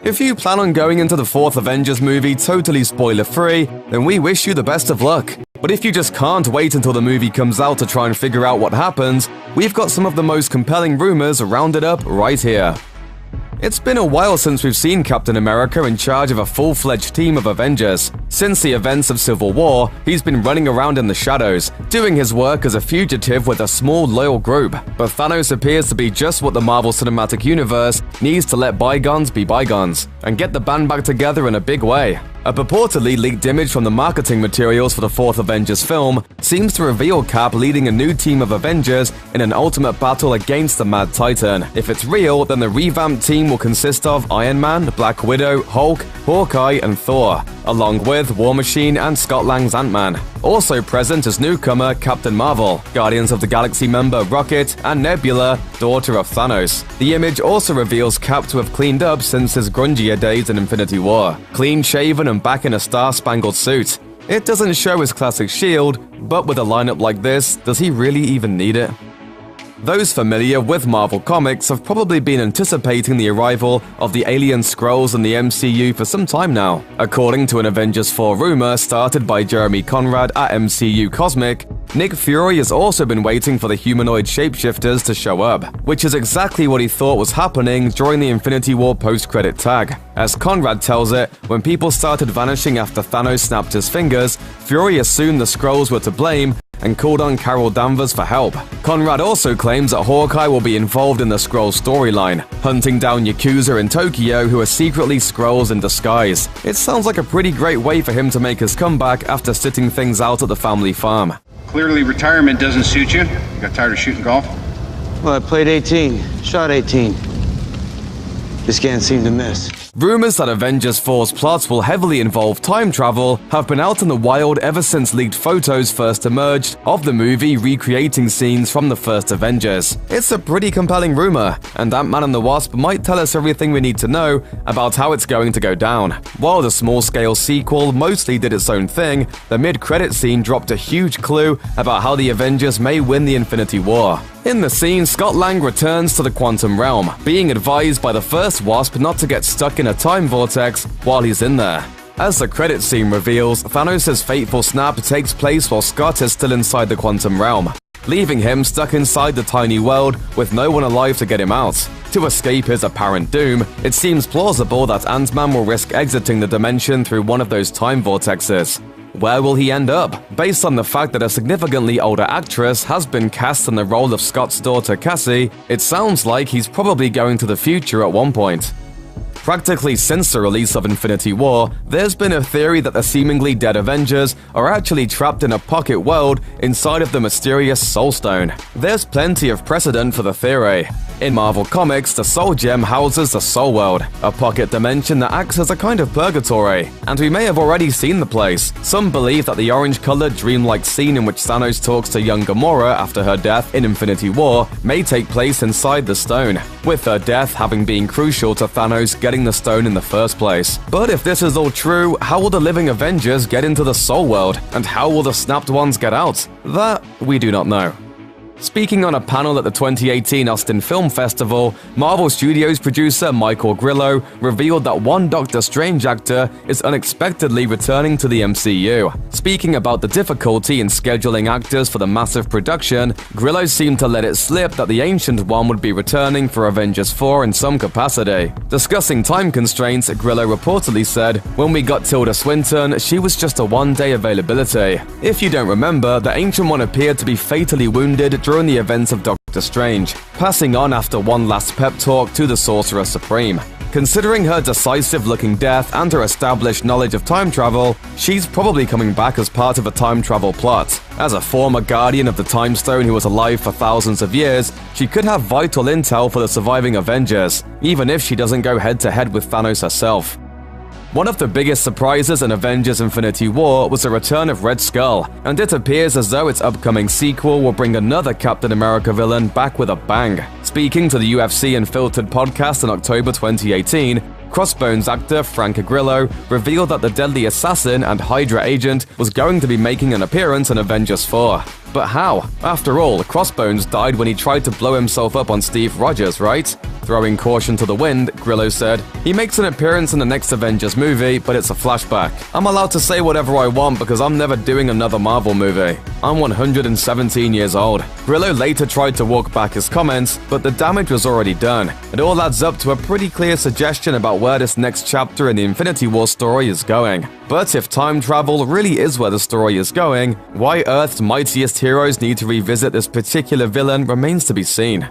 If you plan on going into the fourth Avengers movie totally spoiler-free, then we wish you the best of luck. But if you just can't wait until the movie comes out to try and figure out what happens, we've got some of the most compelling rumors rounded up right here. It's been a while since we've seen Captain America in charge of a full-fledged team of Avengers. Since the events of Civil War, he's been running around in the shadows, doing his work as a fugitive with a small, loyal group. But Thanos appears to be just what the Marvel Cinematic Universe needs to let bygones be bygones, and get the band back together in a big way. A purportedly leaked image from the marketing materials for the fourth Avengers film seems to reveal Cap leading a new team of Avengers in an ultimate battle against the Mad Titan. If it's real, then the revamped team will consist of Iron Man, Black Widow, Hulk, Hawkeye, and Thor, along with War Machine and Scott Lang's Ant-Man. Also present is newcomer Captain Marvel, Guardians of the Galaxy member Rocket, and Nebula, daughter of Thanos. The image also reveals Cap to have cleaned up since his grungier days in Infinity War, clean-shaven and back in a star-spangled suit. It doesn't show his classic shield, but with a lineup like this, does he really even need it? Those familiar with Marvel Comics have probably been anticipating the arrival of the alien Skrulls in the MCU for some time now. According to an Avengers 4 rumor started by Jeremy Conrad at MCU Cosmic, Nick Fury has also been waiting for the humanoid shapeshifters to show up, which is exactly what he thought was happening during the Infinity War post-credit tag. As Conrad tells it, when people started vanishing after Thanos snapped his fingers, Fury assumed the Skrulls were to blame and called on Carol Danvers for help. Conrad also claims that Hawkeye will be involved in the Skrull storyline, hunting down Yakuza in Tokyo who are secretly Skrulls in disguise. It sounds like a pretty great way for him to make his comeback after sitting things out at the family farm. Clearly retirement doesn't suit you. You got tired of shooting golf? Well, I played 18, shot 18. Just can't seem to miss. Rumors that Avengers 4's plots will heavily involve time travel have been out in the wild ever since leaked photos first emerged of the movie recreating scenes from the first Avengers. It's a pretty compelling rumor, and Ant-Man and the Wasp might tell us everything we need to know about how it's going to go down. While the small-scale sequel mostly did its own thing, the mid-credit scene dropped a huge clue about how the Avengers may win the Infinity War. In the scene, Scott Lang returns to the quantum realm, being advised by the first Wasp not to get stuck in a time vortex while he's in there. As the credit scene reveals, Thanos' fateful snap takes place while Scott is still inside the quantum realm, leaving him stuck inside the tiny world with no one alive to get him out. To escape his apparent doom, it seems plausible that Ant-Man will risk exiting the dimension through one of those time vortexes. Where will he end up? Based on the fact that a significantly older actress has been cast in the role of Scott's daughter Cassie, it sounds like he's probably going to the future at one point. Practically since the release of Infinity War, there's been a theory that the seemingly dead Avengers are actually trapped in a pocket world inside of the mysterious Soul Stone. There's plenty of precedent for the theory. In Marvel Comics, the Soul Gem houses the Soul World, a pocket dimension that acts as a kind of purgatory, and we may have already seen the place. Some believe that the orange-colored dreamlike scene in which Thanos talks to young Gamora after her death in Infinity War may take place inside the stone, with her death having been crucial to Thanos getting the stone in the first place. But if this is all true, how will the living Avengers get into the Soul World, and how will the snapped ones get out? That we do not know. Speaking on a panel at the 2018 Austin Film Festival, Marvel Studios producer Michael Grillo revealed that one Doctor Strange actor is unexpectedly returning to the MCU. Speaking about the difficulty in scheduling actors for the massive production, Grillo seemed to let it slip that the Ancient One would be returning for Avengers 4 in some capacity. Discussing time constraints, Grillo reportedly said, "When we got Tilda Swinton, she was just a one-day availability. If you don't remember, the Ancient One appeared to be fatally wounded during the events of Doctor Strange, passing on after one last pep talk to the Sorcerer Supreme. Considering her decisive-looking death and her established knowledge of time travel, she's probably coming back as part of a time travel plot. As a former guardian of the Time Stone who was alive for thousands of years, she could have vital intel for the surviving Avengers, even if she doesn't go head-to-head with Thanos herself." One of the biggest surprises in Avengers Infinity War was the return of Red Skull, and it appears as though its upcoming sequel will bring another Captain America villain back with a bang. Speaking to the UFC Unfiltered podcast in October 2018, Crossbones actor Frank Grillo revealed that the deadly assassin and Hydra agent was going to be making an appearance in Avengers 4. But how? After all, Crossbones died when he tried to blow himself up on Steve Rogers, right? Throwing caution to the wind, Grillo said, "He makes an appearance in the next Avengers movie, but it's a flashback. I'm allowed to say whatever I want because I'm never doing another Marvel movie. I'm 117 years old." Grillo later tried to walk back his comments, but the damage was already done. It all adds up to a pretty clear suggestion about where this next chapter in the Infinity War story is going. But if time travel really is where the story is going, why Earth's mightiest heroes need to revisit this particular villain remains to be seen.